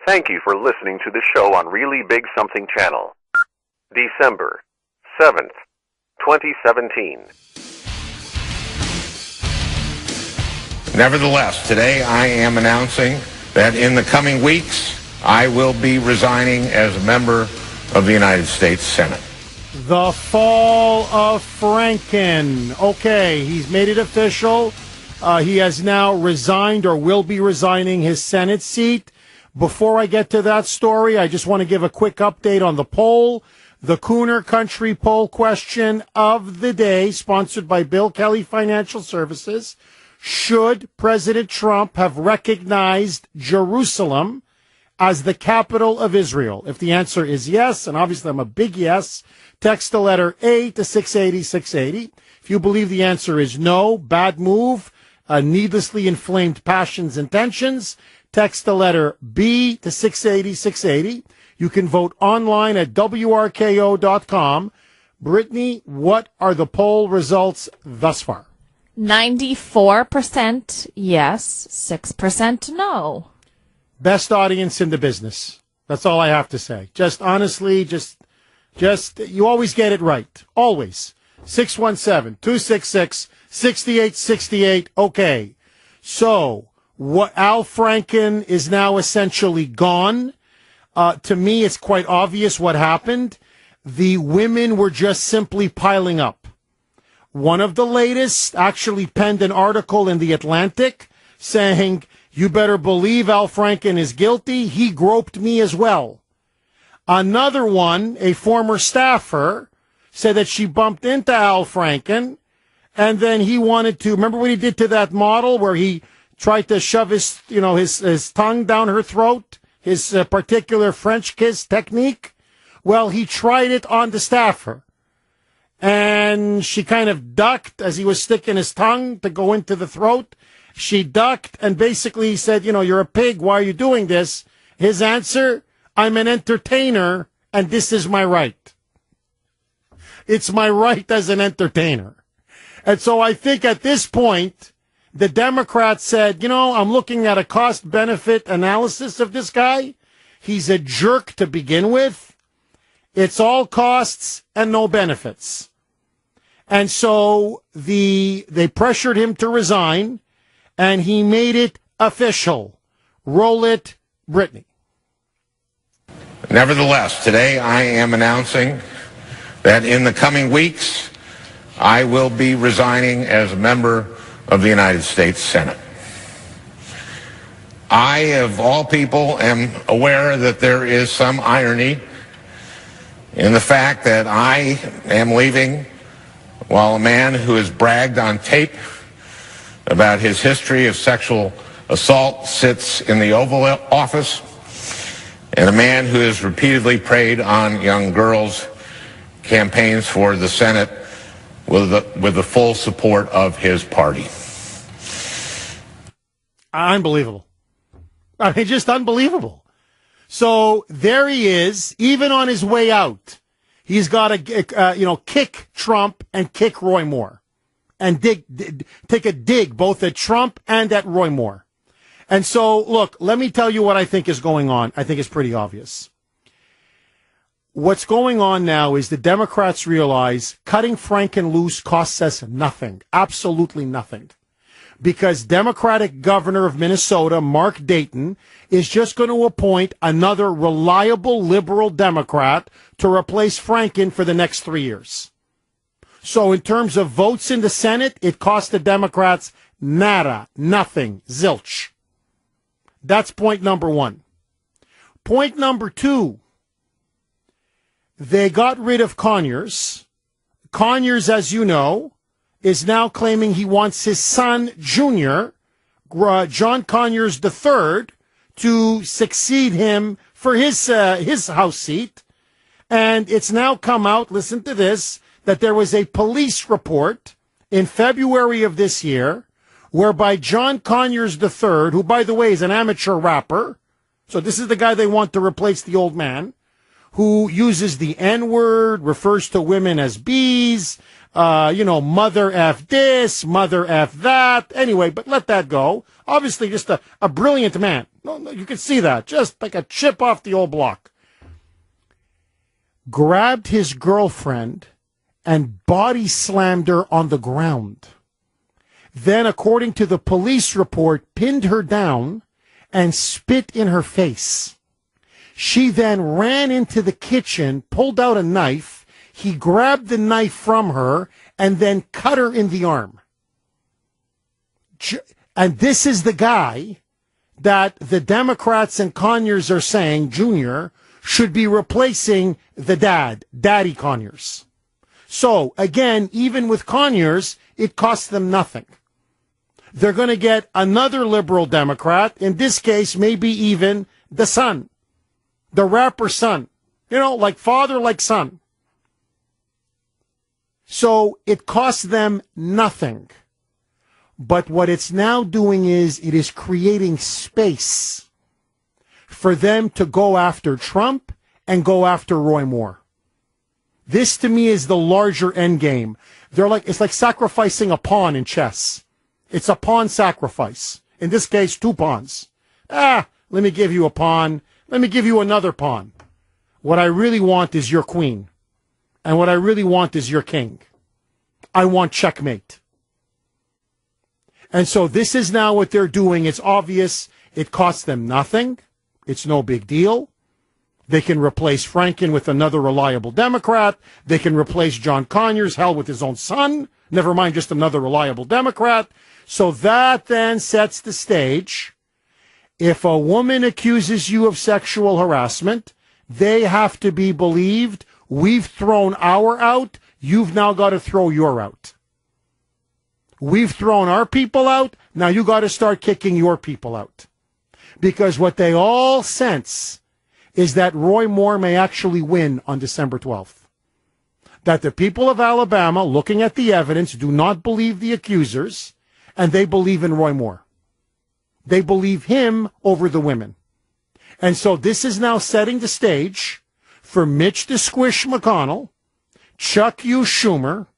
Thank you for listening to the show on Really Big Something Channel. December 7th, 2017. Nevertheless, today I am announcing that in the coming weeks, I will be resigning as a member of the United States Senate. The fall of Franken. Okay, he's made it official. He has now resigned or will be resigning his Senate seat. Before I get to that story, I just want to give a quick update on the poll. The Kuhner Country Poll question of the day, sponsored by Bill Kelly Financial Services. Should President Trump have recognized Jerusalem as the capital of Israel? If the answer is yes, and obviously I'm a big yes, text the letter A to 680-680. If you believe the answer is no, bad move, needlessly inflamed passions and tensions, text the letter B to 680-680. You can vote online at WRKO.com. Brittany, what are the poll results thus far? 94% yes, 6% no. Best audience in the business. That's all I have to say. Just honestly, just you always get it right. Always. 617-266-6868. Okay. So, what Al Franken is now essentially gone. To me, it's quite obvious what happened. The women were just simply piling up. One of the latest actually penned an article in The Atlantic saying, you better believe Al Franken is guilty. He groped me as well. Another one, a former staffer, said that she bumped into Al Franken, and then he wanted to, remember what he did to that model where he tried to shove his tongue down her throat, his particular French kiss technique? Well, he tried it on the staffer. And she kind of ducked as he was sticking his tongue to go into the throat. She ducked and basically said, you're a pig. Why are you doing this? His answer, I'm an entertainer, and this is my right. It's my right as an entertainer. And so I think at this point, the Democrats said, I'm looking at a cost-benefit analysis of this guy. He's a jerk to begin with. It's all costs and no benefits. And so they pressured him to resign, and he made it official. Roll it, Brittany. Nevertheless, today I am announcing that in the coming weeks, I will be resigning as a member of the United States Senate. I, of all people, am aware that there is some irony in the fact that I am leaving while a man who has bragged on tape about his history of sexual assault sits in the Oval Office, and a man who has repeatedly preyed on young girls campaigns for the Senate with the full support of his party. Unbelievable. I mean, just unbelievable. So there he is, even on his way out. He's got to, kick Trump and kick Roy Moore and take a dig both at Trump and at Roy Moore. And so, look, let me tell you what I think is going on. I think it's pretty obvious. What's going on now is the Democrats realize cutting Franken loose costs us nothing, absolutely nothing. Because Democratic governor of Minnesota, Mark Dayton, is just going to appoint another reliable liberal Democrat to replace Franken for the next 3 years. So in terms of votes in the Senate, it cost the Democrats nada, nothing, zilch. That's point number one. Point number two, they got rid of Conyers. Conyers, as you know, is now claiming he wants his son, Junior, John Conyers III, to succeed him for his House seat. And it's now come out, listen to this, that there was a police report in February of this year whereby John Conyers III, who, by the way, is an amateur rapper, so this is the guy they want to replace the old man, who uses the N-word, refers to women as bees, mother F this, mother F that. Anyway, but let that go. Obviously just a brilliant man. No, you can see that. Just like a chip off the old block. Grabbed his girlfriend and body slammed her on the ground. Then, according to the police report, pinned her down and spit in her face. She then ran into the kitchen, pulled out a knife. He grabbed the knife from her and then cut her in the arm. And this is the guy that the Democrats and Conyers are saying, Junior, should be replacing the Daddy Conyers. So, again, even with Conyers, it costs them nothing. They're going to get another liberal Democrat, in this case, maybe even the son, the rapper's son, like father, like son. So it costs them nothing. But what it's now doing is it is creating space for them to go after Trump and go after Roy Moore. This, to me, is the larger end game. It's like sacrificing a pawn in chess. It's a pawn sacrifice. In this case, 2 pawns. Let me give you a pawn. Let me give you another pawn. What I really want is your queen. And what I really want is your king. I want checkmate. And so this is now what they're doing. It's obvious. It costs them nothing. It's no big deal. They can replace Franken with another reliable Democrat. They can replace John Conyers, hell, with his own son. Never mind just another reliable Democrat. So that then sets the stage. If a woman accuses you of sexual harassment, they have to be believed. We've thrown our out. You've now got to throw your out. We've thrown our people out. Now you got to start kicking your people out. Because what they all sense is that Roy Moore may actually win on December 12th. That the people of Alabama, looking at the evidence, do not believe the accusers, and they believe in Roy Moore. They believe him over the women. And so this is now setting the stage for Mitch the Squish McConnell, Chuck U. Schumer,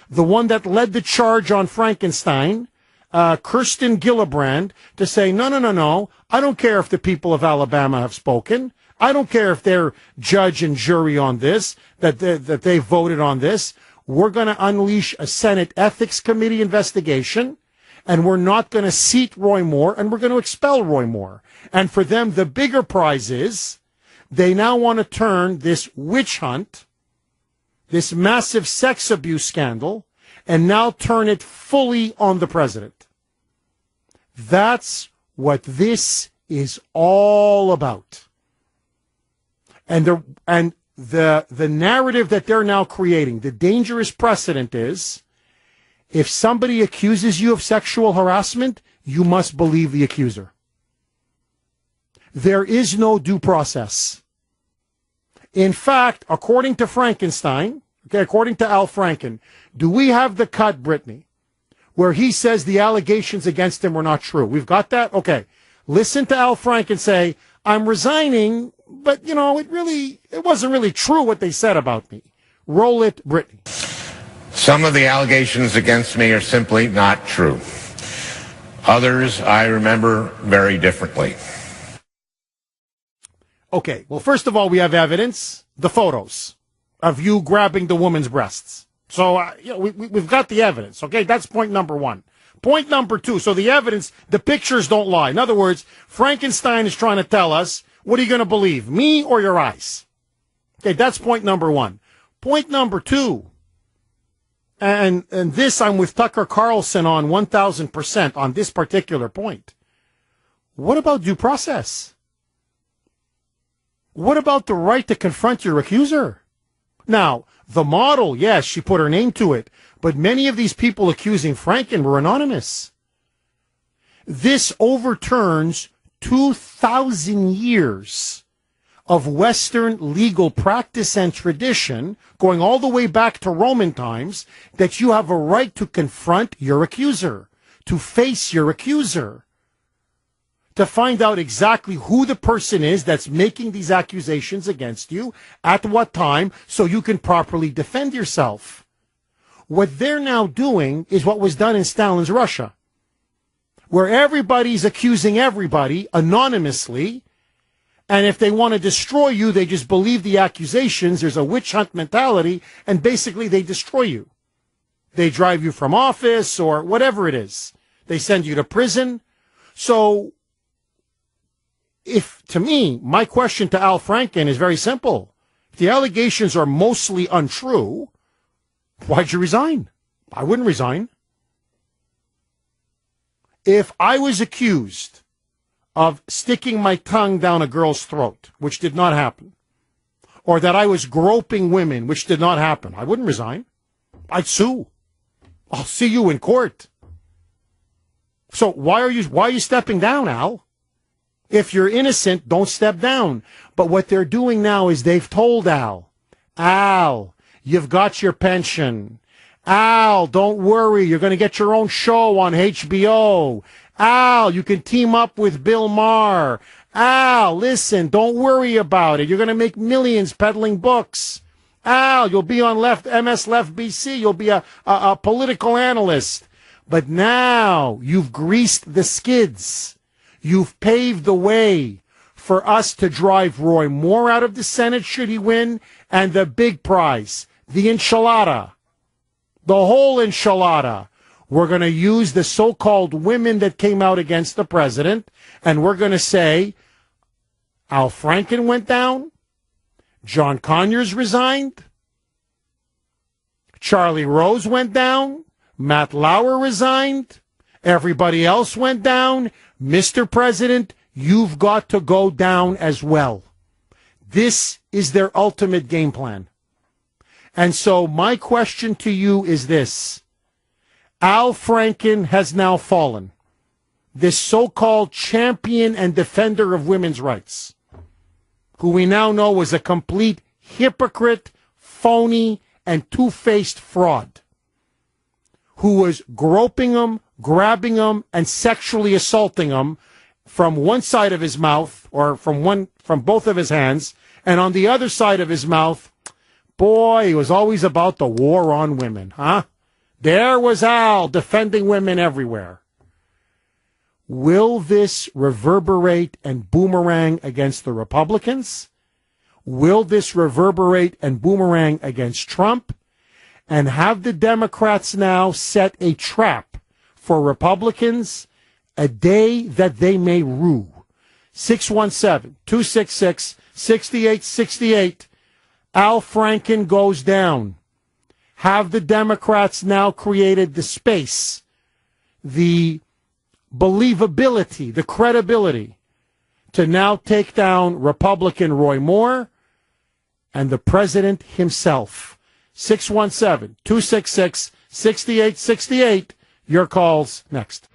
the one that led the charge on Frankenstein, Kirsten Gillibrand, to say, no, I don't care if the people of Alabama have spoken. I don't care if they're judge and jury on this, that they voted on this. We're going to unleash a Senate Ethics Committee investigation, and we're not going to seat Roy Moore, and we're going to expel Roy Moore. And for them, the bigger prize is they now want to turn this witch hunt, this massive sex abuse scandal, and now turn it fully on the president. That's what this is all about. And the narrative that they're now creating, the dangerous precedent is, if somebody accuses you of sexual harassment, you must believe the accuser. There is no due process. In fact, according to Frankenstein, according to Al Franken, do we have the cut, Brittany, where he says the allegations against him were not true? We've got that? Okay. Listen to Al Franken say, I'm resigning, but, it wasn't really true what they said about me. Roll it, Brittany. Some of the allegations against me are simply not true. Others I remember very differently. Okay, well, first of all, we have evidence, the photos of you grabbing the woman's breasts. So, we've got the evidence, okay? That's point number one. Point number two, so the evidence, the pictures don't lie. In other words, Frankenstein is trying to tell us, what are you going to believe, me or your eyes? Okay, that's point number one. Point number two, and this I'm with Tucker Carlson on 1,000% on this particular point. What about due process? What about the right to confront your accuser? Now, the model, yes, she put her name to it, but many of these people accusing Franken were anonymous. This overturns 2,000 years of Western legal practice and tradition, going all the way back to Roman times, that you have a right to confront your accuser, to face your accuser, to find out exactly who the person is that's making these accusations against you, at what time, so you can properly defend yourself. What they're now doing is what was done in Stalin's Russia, where everybody's accusing everybody anonymously, and if they want to destroy you, they just believe the accusations. There's a witch hunt mentality, and basically they destroy you. They drive you from office or whatever it is. They send you to prison. So, to me, my question to Al Franken is very simple. If the allegations are mostly untrue, why'd you resign? I wouldn't resign. If I was accused of sticking my tongue down a girl's throat, which did not happen, or that I was groping women, which did not happen, I wouldn't resign. I'd sue. I'll see you in court. So why are you stepping down, Al? If you're innocent, don't step down. But what they're doing now is they've told Al, you've got your pension. Al, don't worry, you're going to get your own show on HBO. Al, you can team up with Bill Maher. Al, listen, don't worry about it. You're going to make millions peddling books. Al, you'll be on MS Left BC. You'll be a political analyst. But now you've greased the skids. You've paved the way for us to drive Roy Moore out of the Senate should he win, and the big prize, the enchilada, the whole enchilada. We're going to use the so-called women that came out against the president, and we're going to say Al Franken went down, John Conyers resigned, Charlie Rose went down, Matt Lauer resigned, everybody else went down. Mr. President, you've got to go down as well. This is their ultimate game plan. And so my question to you is this. Al Franken has now fallen. This so-called champion and defender of women's rights, who we now know was a complete hypocrite, phony, and two-faced fraud, who was groping them, grabbing them, and sexually assaulting them from one side of his mouth, or from both of his hands, and on the other side of his mouth, boy, he was always about the war on women, huh? There was Al defending women everywhere. Will this reverberate and boomerang against the Republicans? Will this reverberate and boomerang against Trump? And have the Democrats now set a trap for Republicans, a day that they may rue? 617-266-6868. Al Franken goes down. Have the Democrats now created the space, the believability, the credibility to now take down Republican Roy Moore and the president himself? 617-266-6868. Your calls next.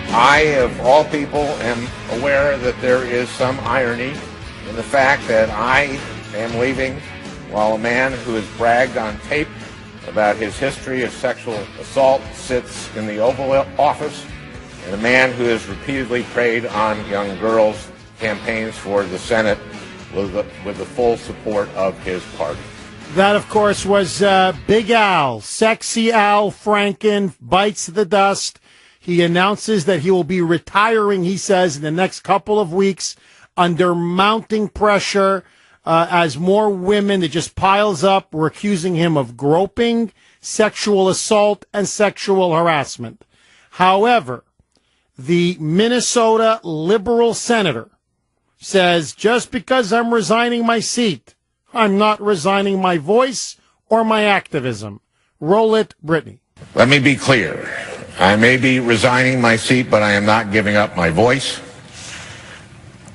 I, of all people, am aware that there is some irony in the fact that I am leaving while a man who has bragged on tape about his history of sexual assault sits in the Oval Office, and a man who has repeatedly preyed on young girls campaigns for the Senate with the full support of his party. That, of course, was Big Al. Sexy Al Franken bites the dust. He announces that he will be retiring, he says, in the next couple of weeks under mounting pressure as more women, it just piles up, were accusing him of groping, sexual assault, and sexual harassment. However, the Minnesota liberal senator says, just because I'm resigning my seat, I'm not resigning my voice or my activism. Roll it, Brittany. Let me be clear. I may be resigning my seat, but I am not giving up my voice.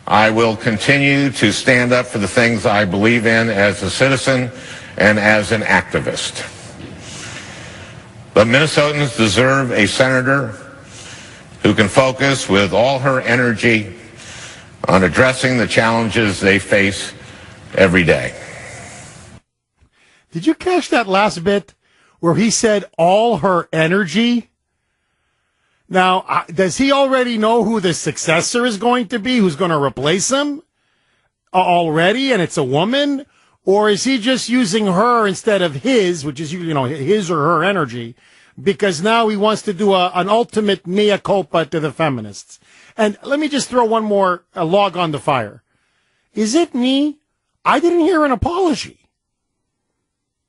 I will continue to stand up for the things I believe in as a citizen and as an activist. But Minnesotans deserve a senator who can focus with all her energy on addressing the challenges they face every day. Did you catch that last bit where he said all her energy? Now, does he already know who the successor is going to be, who's going to replace him already, and it's a woman? Or is he just using her instead of his, which is, his or her energy, because now he wants to do an ultimate mea culpa to the feminists. And let me just throw one more log on the fire. Is it me? I didn't hear an apology.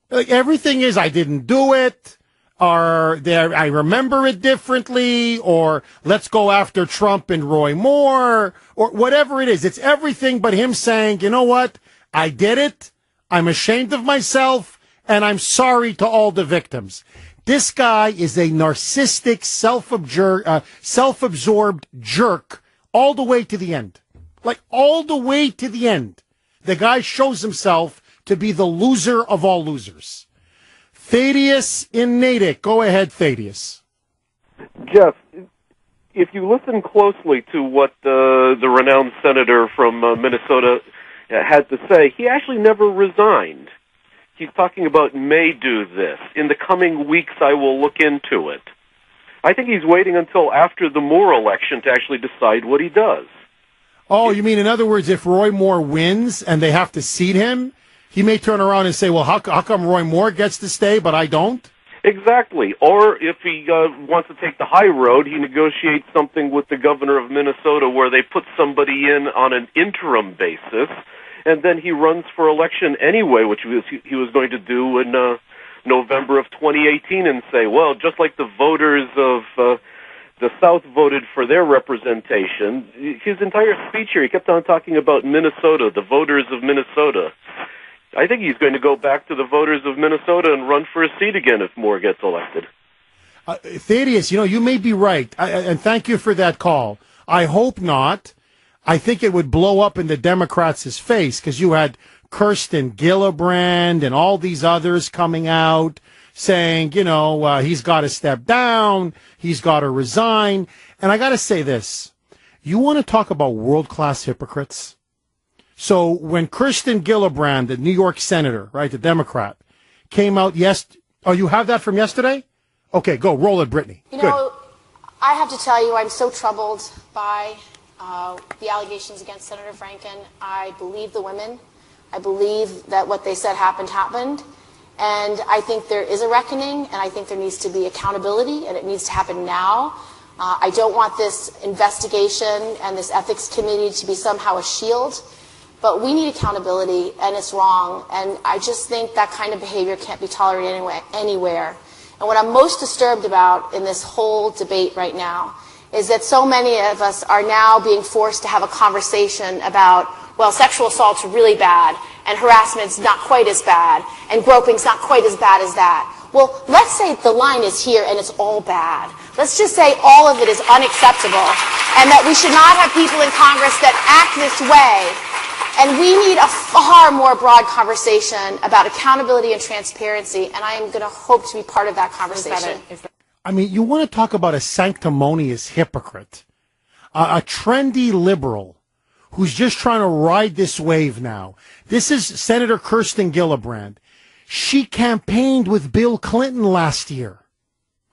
Like, everything is, I didn't do it, or there, I remember it differently, or let's go after Trump and Roy Moore, or whatever it is. It's everything but him saying, you know what? I did it. I'm ashamed of myself, and I'm sorry to all the victims. This guy is a narcissistic, self-absorbed jerk all the way to the end. Like, all the way to the end. The guy shows himself to be the loser of all losers. Thaddeus in Natick. Go ahead, Thaddeus. Jeff, if you listen closely to what the renowned senator from Minnesota had to say, he actually never resigned. He's talking about may do this. In the coming weeks, I will look into it. I think he's waiting until after the Moore election to actually decide what he does. Oh, you mean, in other words, if Roy Moore wins and they have to seat him, he may turn around and say, well, how come Roy Moore gets to stay, but I don't? Exactly. Or if he wants to take the high road, he negotiates something with the governor of Minnesota where they put somebody in on an interim basis, and then he runs for election anyway, which he was going to do in November of 2018, and say, well, just like the voters of the South voted for their representation, his entire speech here, he kept on talking about Minnesota, the voters of Minnesota. I think he's going to go back to the voters of Minnesota and run for a seat again if Moore gets elected. Thaddeus, you may be right, and thank you for that call. I hope not. I think it would blow up in the Democrats' face, because you had Kirsten Gillibrand and all these others coming out saying, he's got to step down, he's got to resign. And I got to say this. You want to talk about world-class hypocrites? So when Kirsten Gillibrand, the New York senator, right, the Democrat, came out oh, you have that from yesterday? Okay, go, roll it, Brittany. Good. I have to tell you, I'm so troubled by the allegations against Senator Franken. I believe the women. I believe that what they said happened. And I think there is a reckoning, and I think there needs to be accountability, and it needs to happen now. I don't want this investigation and this ethics committee to be somehow a shield, but we need accountability, and it's wrong. And I just think that kind of behavior can't be tolerated anywhere. And what I'm most disturbed about in this whole debate right now is that so many of us are now being forced to have a conversation about, well, sexual assault's really bad, and harassment's not quite as bad, and groping's not quite as bad as that. Well, let's say the line is here and it's all bad. Let's just say all of it is unacceptable, and that we should not have people in Congress that act this way. And we need a far more broad conversation about accountability and transparency, and I am going to hope to be part of that conversation. I mean, you want to talk about a sanctimonious hypocrite, a trendy liberal who's just trying to ride this wave now. This is Senator Kirsten Gillibrand. She campaigned with Bill Clinton last year.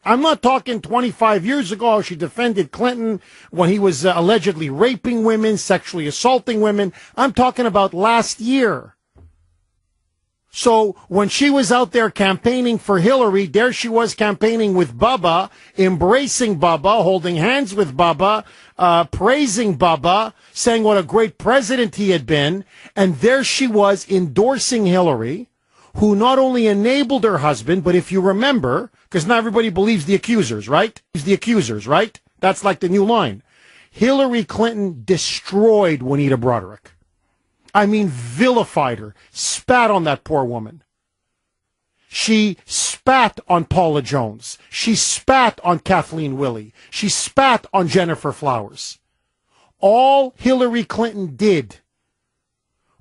I'm not talking 25 years ago. She defended Clinton when he was allegedly raping women, sexually assaulting women. I'm talking about last year. So when she was out there campaigning for Hillary, there she was campaigning with Bubba, embracing Bubba, holding hands with Bubba, praising Bubba, saying what a great president he had been. And there she was endorsing Hillary, who not only enabled her husband, but if you remember, because not everybody believes the accusers, right? The accusers, right? That's like the new line. Hillary Clinton destroyed Juanita Broderick. I mean, vilified her, spat on that poor woman. She spat on Paula Jones. She spat on Kathleen Willey. She spat on Jennifer Flowers. All Hillary Clinton did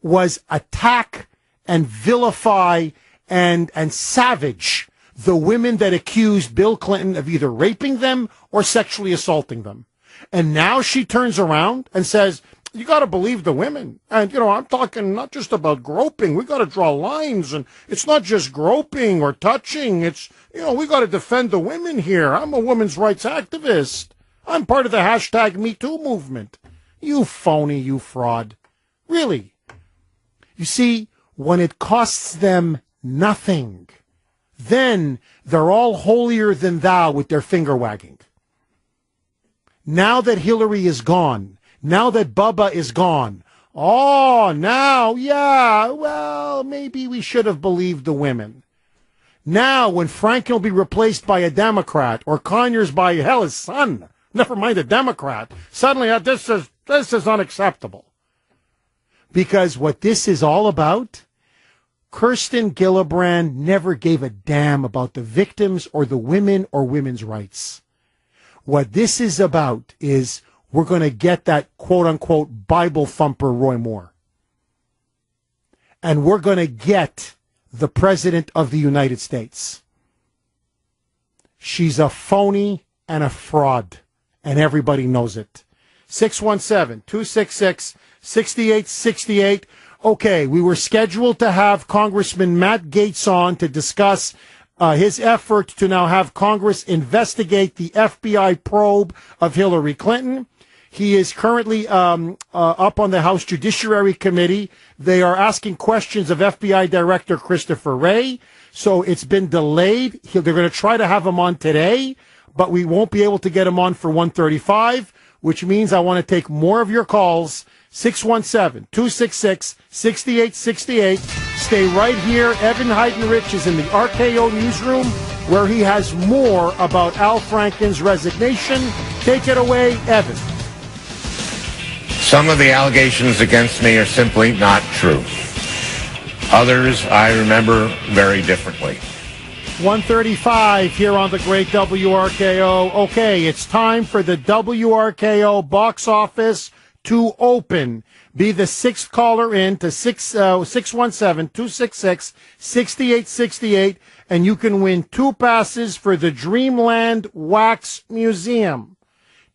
was attack and vilify and savage the women that accused Bill Clinton of either raping them or sexually assaulting them. And now she turns around and says, you got to believe the women. And, I'm talking not just about groping. We got to draw lines. And it's not just groping or touching. It's, we got to defend the women here. I'm a women's rights activist. I'm part of the hashtag Me Too movement. You phony, you fraud. Really. You see, when it costs them nothing, then they're all holier than thou with their finger wagging. Now that Hillary is gone, now that Bubba is gone, now, yeah, well, maybe we should have believed the women. Now, when Franken will be replaced by a Democrat, or Conyers by, hell, his son, never mind a Democrat, suddenly this is unacceptable. Because what this is all about, Kirsten Gillibrand never gave a damn about the victims or the women or women's rights. What this is about is we're going to get that quote-unquote Bible thumper Roy Moore. And we're going to get the President of the United States. She's a phony and a fraud, and everybody knows it. 617-266-6868. Okay, we were scheduled to have Congressman Matt Gaetz on to discuss his effort to now have Congress investigate the FBI probe of Hillary Clinton. He is currently up on the House Judiciary Committee. They are asking questions of FBI Director Christopher Wray, so it's been delayed. They're going to try to have him on today, but we won't be able to get him on for 1:35, which means I want to take more of your calls. 617-266-6868. Stay right here. Evan Heidenrich is in the RKO newsroom where he has more about Al Franken's resignation. Take it away, Evan. Some of the allegations against me are simply not true. Others I remember very differently. 1:35 here on the great WRKO. Okay, it's time for the WRKO box office to open. Be the sixth caller in to 617-266-6868, and you can win 2 passes for the Dreamland Wax Museum.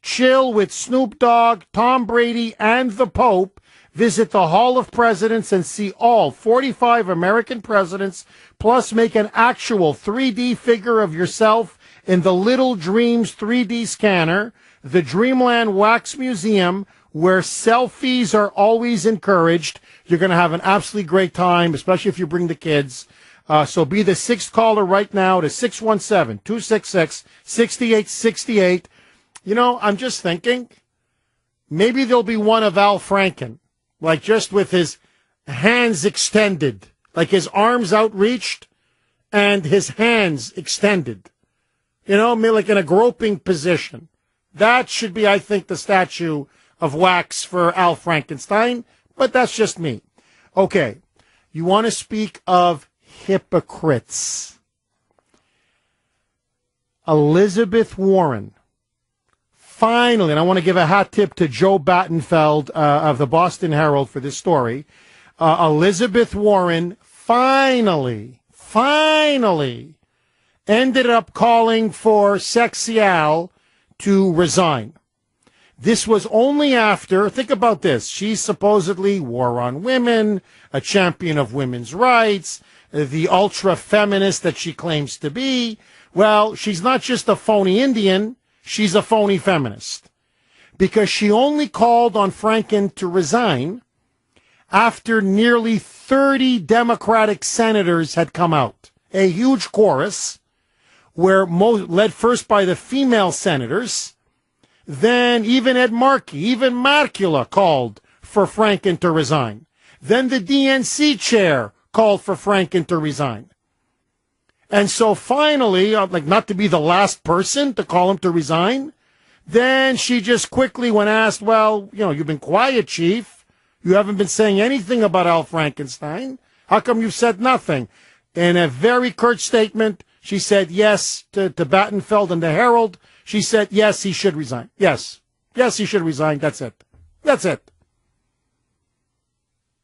Chill with Snoop Dogg, Tom Brady, and the Pope. Visit the Hall of Presidents and see all 45 American presidents, plus make an actual 3D figure of yourself in the Little Dreams 3D scanner. The Dreamland Wax Museum, where selfies are always encouraged. You're going to have an absolutely great time, especially if you bring the kids. So be the sixth caller right now to 617-266-6868. You know, I'm just thinking, maybe there'll be one of Al Franken, like just with his hands extended, like his arms outreached and his hands extended. You know, like in a groping position. That should be, I think, the statue of wax for Al Frankenstein, but that's just me. Okay, you want to speak of hypocrites. Elizabeth Warren, finally, and I want to give a hat tip to Joe Battenfeld of the Boston Herald for this story. Elizabeth Warren finally ended up calling for Sexy Al to resign. This was only after, think about this, she's supposedly war on women, a champion of women's rights, the ultra-feminist that she claims to be. Well, she's not just a phony Indian, she's a phony feminist. Because she only called on Franken to resign after nearly 30 Democratic senators had come out. A huge chorus, where led first by the female senators. Then even Ed Markey, even Markula called for Franken to resign. Then the DNC chair called for Franken to resign. And so finally, like not to be the last person to call him to resign, then she just quickly, when asked, well, you know, you've been quiet, Chief. You haven't been saying anything about Al Frankenstein. How come you've said nothing? In a very curt statement, she said yes to Battenfeld and the Herald. She said, yes, he should resign. Yes, he should resign. That's it.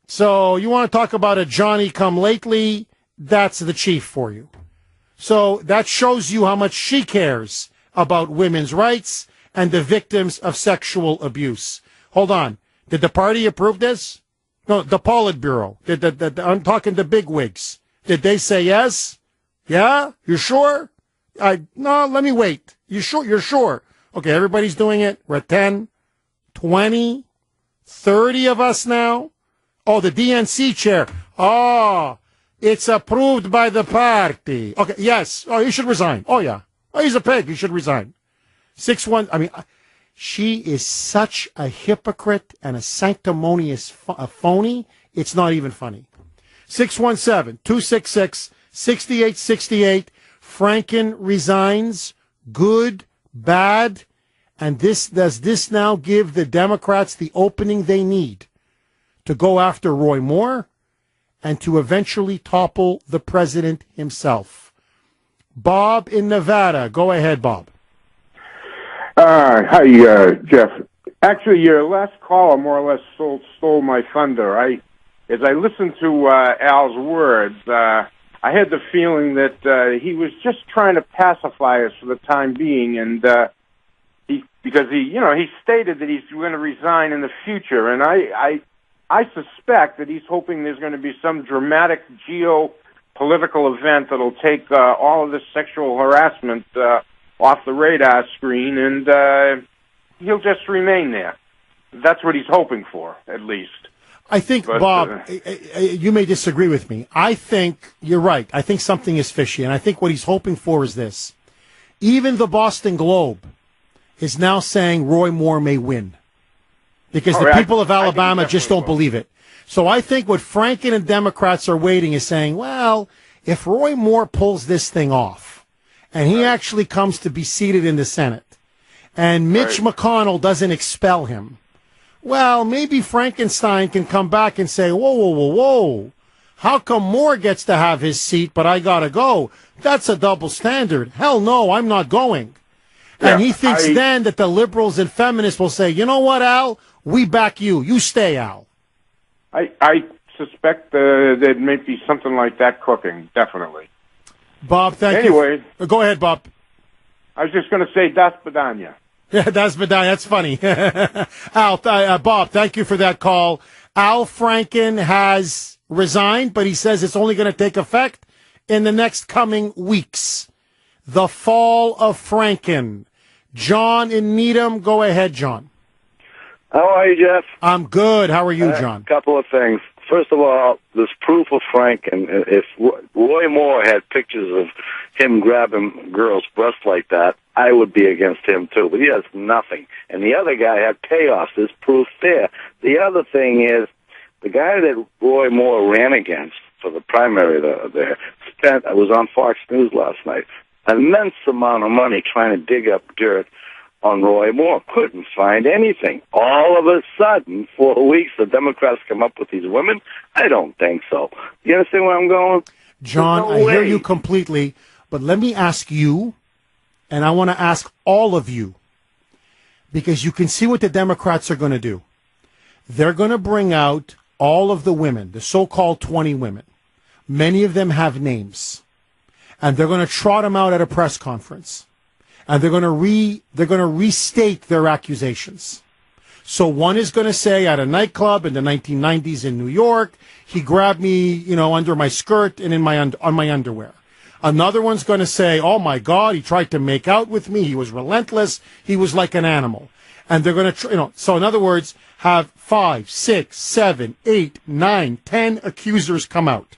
So you want to talk about a Johnny come lately? That's the chief for you. So that shows you how much she cares about women's rights and the victims of sexual abuse. Hold on. Did the party approve this? No, the Politburo. I'm talking to bigwigs. Did they say yes? Yeah? You sure? No, let me wait. You sure? You're sure? Okay, everybody's doing it. We're at 10, 20, 30 of us now. Oh, the DNC chair. Oh, It's approved by the party. Okay, yes. Oh, you should resign. Oh, yeah. Oh, he's a pig. You should resign. 6-1. I mean, she is such a hypocrite and a sanctimonious phony. It's not even funny. 617-266-6868. Franken resigns. Good, bad. And does this now give the Democrats the opening they need to go after Roy Moore and to eventually topple the president himself? Bob in Nevada. Go ahead, Bob. Hi, Jeff. Actually, your last caller more or less stole my thunder. As I listened to Al's words, I had the feeling that he was just trying to pacify us for the time being, and because he stated that he's going to resign in the future, and I suspect that he's hoping there's going to be some dramatic geopolitical event that'll take all of this sexual harassment off the radar screen, and he'll just remain there. That's what he's hoping for, at least. I think, Bob, you may disagree with me. I think you're right. I think something is fishy, and I think what he's hoping for is this. Even the Boston Globe is now saying Roy Moore may win because the people of Alabama just don't believe it. So I think what Franken and Democrats are waiting is saying, well, if Roy Moore pulls this thing off and he actually comes to be seated in the Senate and Mitch McConnell doesn't expel him, well, maybe Frankenstein can come back and say, whoa, whoa, whoa, whoa. How come Moore gets to have his seat, but I got to go? That's a double standard. Hell no, I'm not going. And he thinks then that the liberals and feminists will say, you know what, Al? We back you. You stay, Al. I suspect there may be something like that cooking, definitely. Bob, thank you. Anyway. Go ahead, Bob. I was just going to say, das Badania. Yeah, das Badania. That's funny. Al, Bob, thank you for that call. Al Franken has resigned, but he says it's only going to take effect in the next coming weeks. The fall of Franken. John in Needham. Go ahead, John. How are you, Jeff? I'm good. How are you, John? A couple of things. First of all, this proof of Franken. If Roy Moore had pictures of him grabbing girls' breasts like that, I would be against him, too. But he has nothing. And the other guy had payoffs. There's proof there. The other thing is, the guy that Roy Moore ran against for the primary there I was on Fox News last night, an immense amount of money trying to dig up dirt on Roy Moore. Couldn't find anything. All of a sudden, 4 weeks, the Democrats come up with these women? I don't think so. You understand where I'm going? John, I hear you completely, but let me ask you, and I want to ask all of you, because you can see what the Democrats are going to do. They're going to bring out all of the women, the so-called 20 women. Many of them have names. And they're going to trot them out at a press conference. And they're going to restate their accusations. So one is going to say at a nightclub in the 1990s in New York, he grabbed me, under my skirt and on my underwear. Another one's going to say, oh my God, he tried to make out with me. He was relentless. He was like an animal. And they're going to, so in other words, have 5, 6, 7, 8, 9, 10 accusers come out.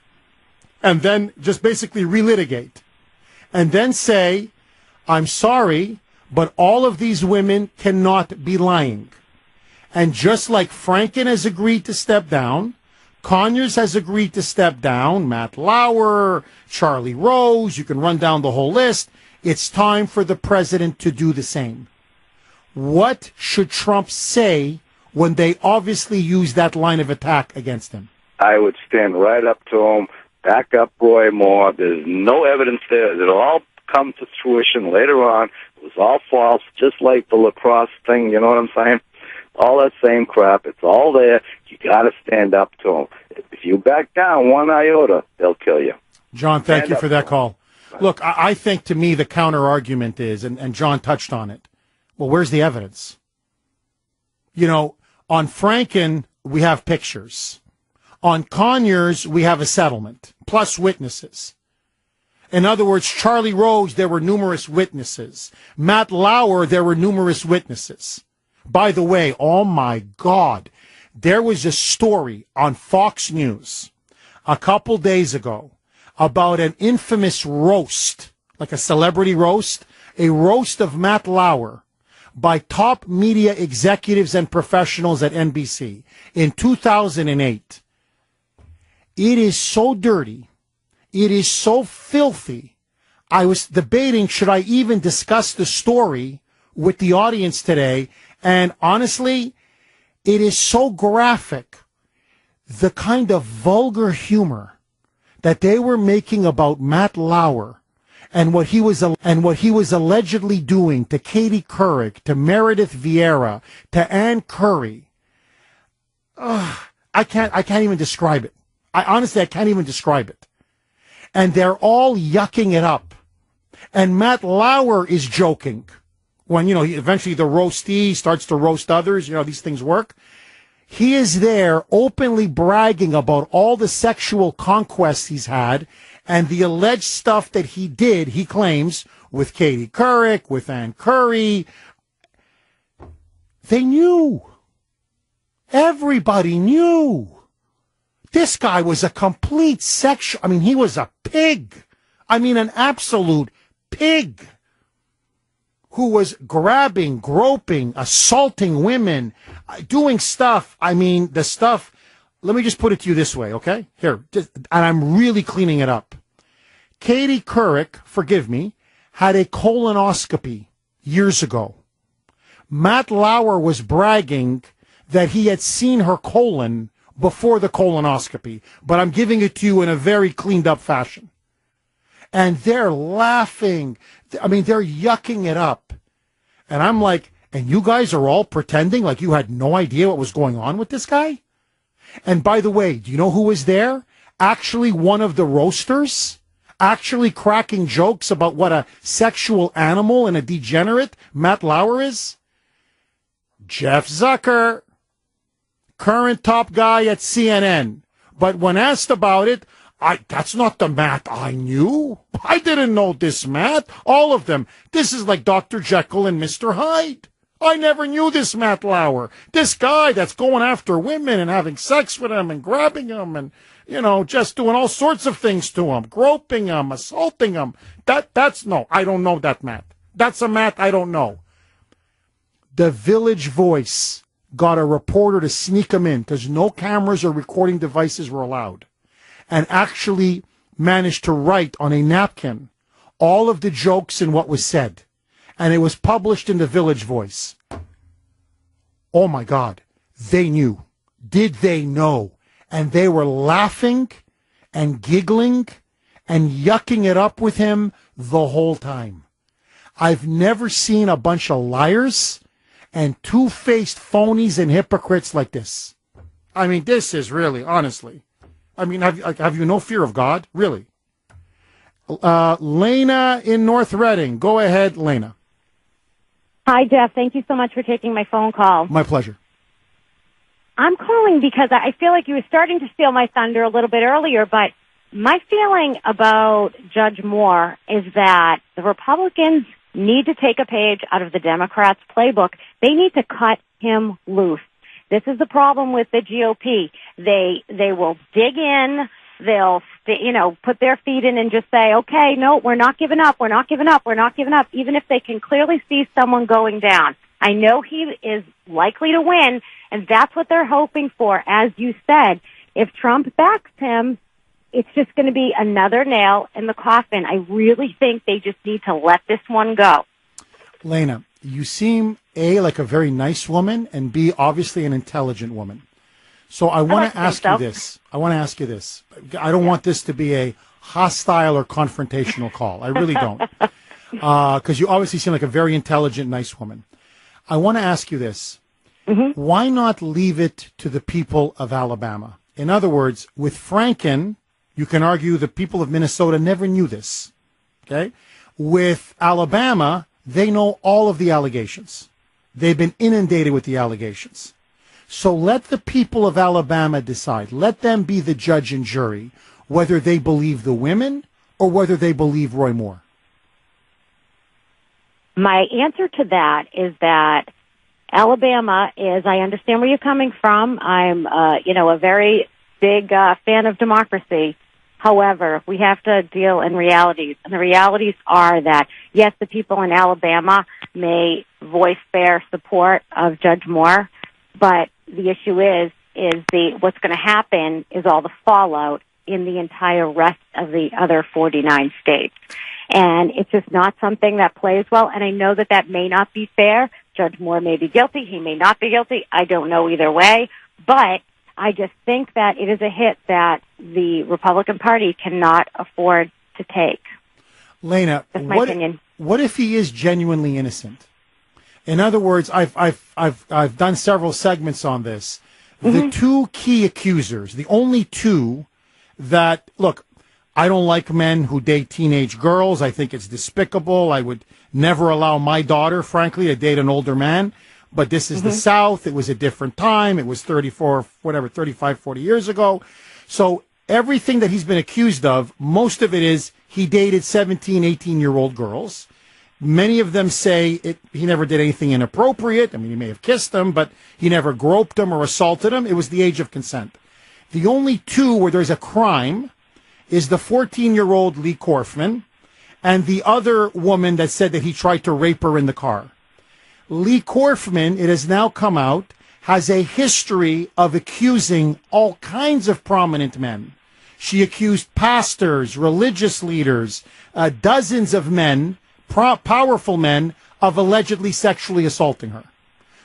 And then just basically relitigate. And then say, I'm sorry, but all of these women cannot be lying. And just like Franken has agreed to step down, Conyers has agreed to step down, Matt Lauer, Charlie Rose, you can run down the whole list. It's time for the president to do the same. What should Trump say when they obviously use that line of attack against him? I would stand right up to him, back up Roy Moore. There's no evidence there. It'll all come to fruition later on. It was all false, just like the lacrosse thing, you know what I'm saying? All that same crap. It's all there. You got to stand up to them. If you back down one iota, they'll kill you. John, thank you for that call. Look, I think to me the counter-argument is, and John touched on it, well, where's the evidence? On Franken, we have pictures. On Conyers, we have a settlement, plus witnesses. In other words, Charlie Rose, there were numerous witnesses. Matt Lauer, there were numerous witnesses. By the way, oh my God, there was a story on Fox News a couple days ago about an infamous roast, like a celebrity roast, a roast of Matt Lauer by top media executives and professionals at NBC in 2008. It is so dirty. It is so filthy. I was debating, should I even discuss the story with the audience today? And honestly, it is so graphic. The kind of vulgar humor that they were making about Matt Lauer and what he was allegedly doing to Katie Couric, to Meredith Vieira, to Ann Curry. I can't even describe it. I can't even describe it. And they're all yucking it up. And Matt Lauer is joking when, eventually the roastee starts to roast others. These things work. He is there openly bragging about all the sexual conquests he's had and the alleged stuff that he did, he claims, with Katie Couric, with Ann Curry. They knew. Everybody knew. This guy was a complete he was a pig. An absolute pig who was grabbing, groping, assaulting women, doing stuff. The stuff, let me just put it to you this way, okay? Here, and I'm really cleaning it up. Katie Couric, forgive me, had a colonoscopy years ago. Matt Lauer was bragging that he had seen her colon before the colonoscopy, but I'm giving it to you in a very cleaned up fashion. And they're laughing. They're yucking it up. And I'm like, and you guys are all pretending like you had no idea what was going on with this guy? And by the way, do you know who was there? Actually, one of the roasters, actually cracking jokes about what a sexual animal and a degenerate Matt Lauer is? Jeff Zucker, current top guy at CNN. But when asked about it, that's not the Matt I knew. I didn't know this Matt. All of them. This is like Dr. Jekyll and Mr. Hyde. I never knew this Matt Lauer. This guy that's going after women and having sex with them and grabbing them and, just doing all sorts of things to them, groping them, assaulting them. No, I don't know that Matt. That's a Matt I don't know. The Village Voice got a reporter to sneak him in because no cameras or recording devices were allowed, and actually managed to write on a napkin all of the jokes and what was said. And it was published in the Village Voice. Oh, my God. They knew. Did they know? And they were laughing and giggling and yucking it up with him the whole time. I've never seen a bunch of liars and two-faced phonies and hypocrites like this. This is really, honestly. Have you no fear of God? Really? Lena in North Reading. Go ahead, Lena. Hi, Jeff. Thank you so much for taking my phone call. My pleasure. I'm calling because I feel like you were starting to steal my thunder a little bit earlier, but my feeling about Judge Moore is that the Republicans need to take a page out of the Democrats' playbook. They need to cut him loose. This is the problem with the GOP. They will dig in. They'll, put their feet in and just say, okay, no, we're not giving up. We're not giving up. We're not giving up, even if they can clearly see someone going down. I know he is likely to win, and that's what they're hoping for. As you said, if Trump backs him, it's just going to be another nail in the coffin. I really think they just need to let this one go. Lena, you seem, A, like a very nice woman, and B, obviously an intelligent woman. So I want to ask you this. I don't want this to be a hostile or confrontational call. I really don't. Because you obviously seem like a very intelligent, nice woman. I want to ask you this. Mm-hmm. Why not leave it to the people of Alabama? In other words, with Franken, you can argue the people of Minnesota never knew this. Okay? With Alabama, they know all of the allegations. They've been inundated with the allegations. So let the people of Alabama decide. Let them be the judge and jury, whether they believe the women or whether they believe Roy Moore. My answer to that is that Alabama is, I understand where you're coming from. I'm, a very big fan of democracy. However, we have to deal in realities, and the realities are that, yes, the people in Alabama may voice their support of Judge Moore, but the issue is what's going to happen is all the fallout in the entire rest of the other 49 states. And it's just not something that plays well, and I know that that may not be fair. Judge Moore may be guilty, he may not be guilty, I don't know either way, but I just think that it is a hit that the Republican Party cannot afford to take. Lena, that's my opinion. What if he is genuinely innocent? In other words, I've done several segments on this. The two key accusers, the only two that, look, I don't like men who date teenage girls. I think it's despicable. I would never allow my daughter, frankly, to date an older man. But this is the South. It was a different time. It was 35, 40 years ago. So everything that he's been accused of, most of it is he dated 17, 18-year-old girls. Many of them say he never did anything inappropriate. I mean, he may have kissed them, but he never groped them or assaulted them. It was the age of consent. The only two where there's a crime is the 14-year-old Lee Corfman and the other woman that said that he tried to rape her in the car. Lee Corfman, it has now come out, has a history of accusing all kinds of prominent men. She accused pastors, religious leaders, dozens of men, powerful men, of allegedly sexually assaulting her.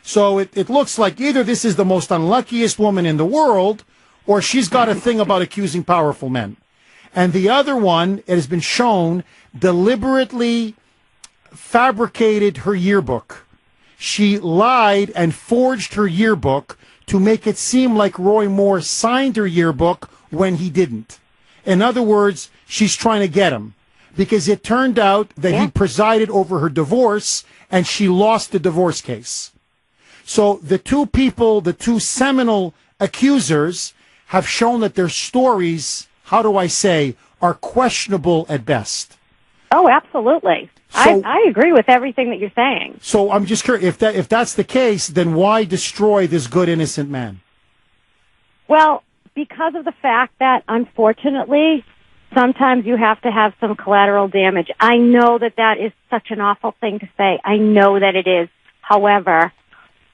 So it looks like either this is the most unluckiest woman in the world, or she's got a thing about accusing powerful men. And the other one, it has been shown, deliberately fabricated her yearbook. She lied and forged her yearbook to make it seem like Roy Moore signed her yearbook when he didn't. In other words, she's trying to get him, because it turned out that he presided over her divorce and she lost the divorce case. So the two people, the two seminal accusers, have shown that their stories, how do I say, are questionable at best. Oh, absolutely. So, I agree with everything that you're saying. So I'm just curious, if that's the case, then why destroy this good, innocent man? Well, because of the fact that, unfortunately, sometimes you have to have some collateral damage. I know that that is such an awful thing to say. I know that it is. However,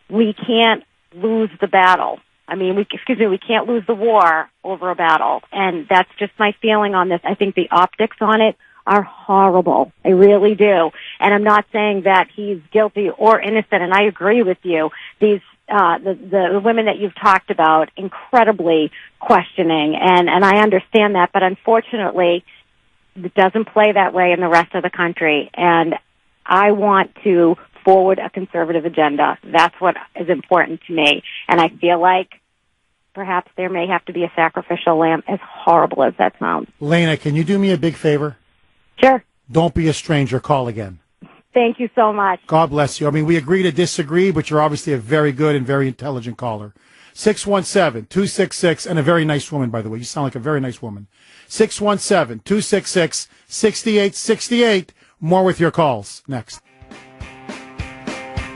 we can't lose the battle. I mean, we can't lose the war over a battle. And that's just my feeling on this. I think the optics on it are horrible. I really do. And I'm not saying that he's guilty or innocent, and I agree with you. These the women that you've talked about, incredibly questioning, and I understand that, but unfortunately, it doesn't play that way in the rest of the country. And I want to forward a conservative agenda. That's what is important to me. And I feel like perhaps there may have to be a sacrificial lamb, as horrible as that sounds. Lena, can you do me a big favor? Sure. Don't be a stranger. Call again. Thank you so much. God bless you. I mean, we agree to disagree, but you're obviously a very good and very intelligent caller. 617-266, and a very nice woman, by the way. You sound like a very nice woman. 617-266-6868. More with your calls next.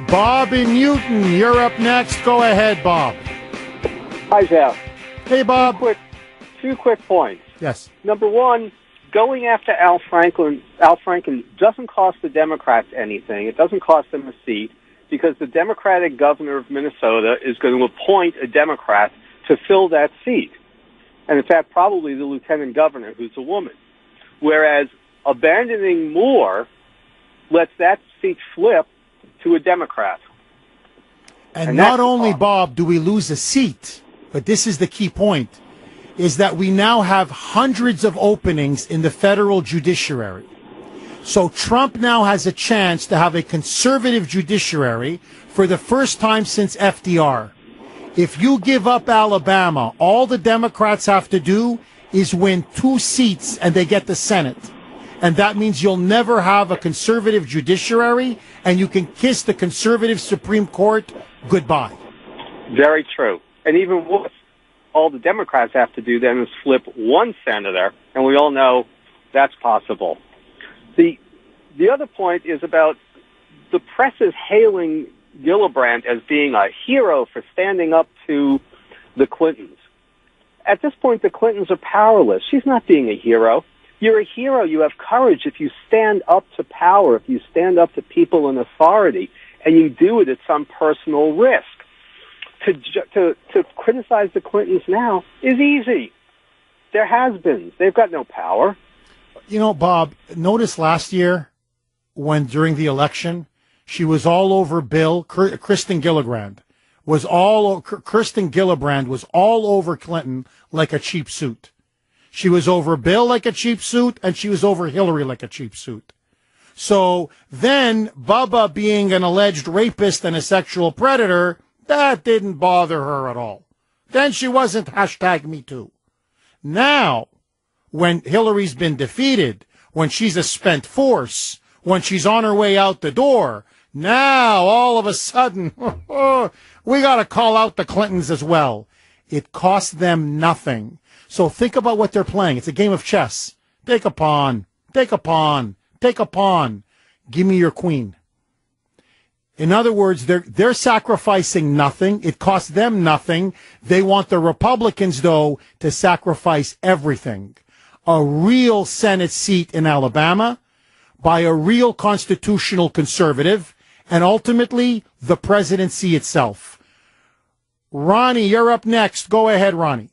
Bob in Newton, you're up next. Go ahead, Bob. Hi, Zach. Hey, Bob. Two quick points. Yes. Number one, going after Al Franken doesn't cost the Democrats anything. It doesn't cost them a seat, because the Democratic governor of Minnesota is going to appoint a Democrat to fill that seat. And in fact, probably the lieutenant governor, who's a woman. Whereas abandoning Moore lets that seat flip to a Democrat. And not only, Bob, do we lose a seat, but this is the key point, is that we now have hundreds of openings in the federal judiciary. So Trump now has a chance to have a conservative judiciary for the first time since FDR. If you give up Alabama, all the Democrats have to do is win 2 seats and they get the Senate. And that means you'll never have a conservative judiciary, and you can kiss the conservative Supreme Court goodbye. Very true. And even worse, all the Democrats have to do then is flip 1 senator, and we all know that's possible. The other point is about the press is hailing Gillibrand as being a hero for standing up to the Clintons. At this point, the Clintons are powerless. She's not being a hero. You're a hero. You have courage if you stand up to power, if you stand up to people in authority, and you do it at some personal risk. To criticize the Clintons now is easy. There has been. They've got no power. You know, Bob, notice last year when during the election, she was all over Bill, Kristen Gillibrand was Kirsten Gillibrand was all over Clinton like a cheap suit. She was over Bill like a cheap suit, and she was over Hillary like a cheap suit. So then Bubba being an alleged rapist and a sexual predator, that didn't bother her at all. Then she wasn't #MeToo. Now, when Hillary's been defeated, when she's a spent force, when she's on her way out the door, now all of a sudden, we got to call out the Clintons as well. It costs them nothing. So think about what they're playing. It's a game of chess. Take a pawn, take a pawn, take a pawn. Give me your queen. In other words, they're sacrificing nothing. It costs them nothing. They want the Republicans, though, to sacrifice everything. A real Senate seat in Alabama by a real constitutional conservative, and ultimately the presidency itself. Ronnie, you're up next. Go ahead, Ronnie.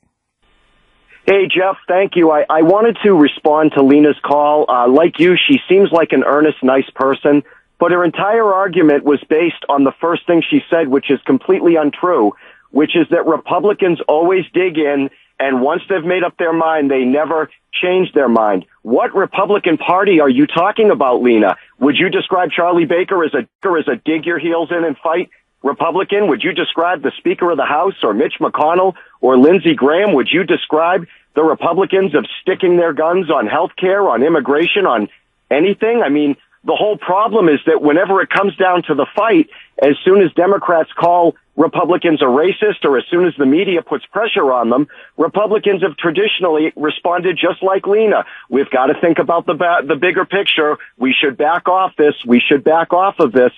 Hey, Jeff, thank you. I wanted to respond to Lena's call. Like you, she seems like an earnest, nice person, but her entire argument was based on the first thing she said, which is completely untrue, which is that Republicans always dig in, and once they've made up their mind, they never change their mind. What Republican Party are you talking about, Lena? Would you describe Charlie Baker as a dig your heels in and fight Republican? Would you describe the Speaker of the House or Mitch McConnell or Lindsey Graham? Would you describe the Republicans of sticking their guns on health care, on immigration, on anything? I mean, the whole problem is that whenever it comes down to the fight, as soon as Democrats call Republicans a racist or as soon as the media puts pressure on them, Republicans have traditionally responded just like Lena. We've got to think about the bigger picture. We should back off this. We should back off of this.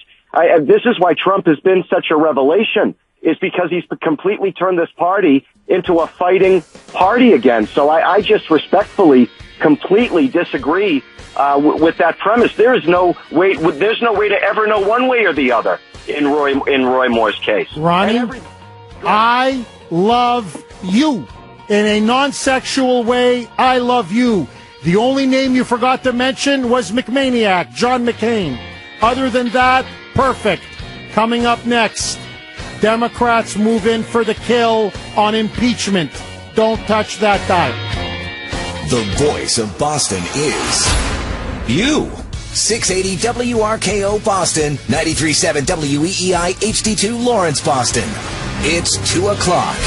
This is why Trump has been such a revelation, is because he's completely turned this party into a fighting party again. So I just respectfully, completely disagree with that premise. There's no way to ever know one way or the other in Roy Moore's case. Ronnie, I love you. In a non-sexual way, I love you. The only name you forgot to mention was McManiac, John McCain. Other than that, perfect. Coming up next, Democrats move in for the kill on impeachment. Don't touch that dial. The voice of Boston is you. 680 WRKO Boston, 93.7 WEEI HD2 Lawrence, Boston. It's 2 o'clock.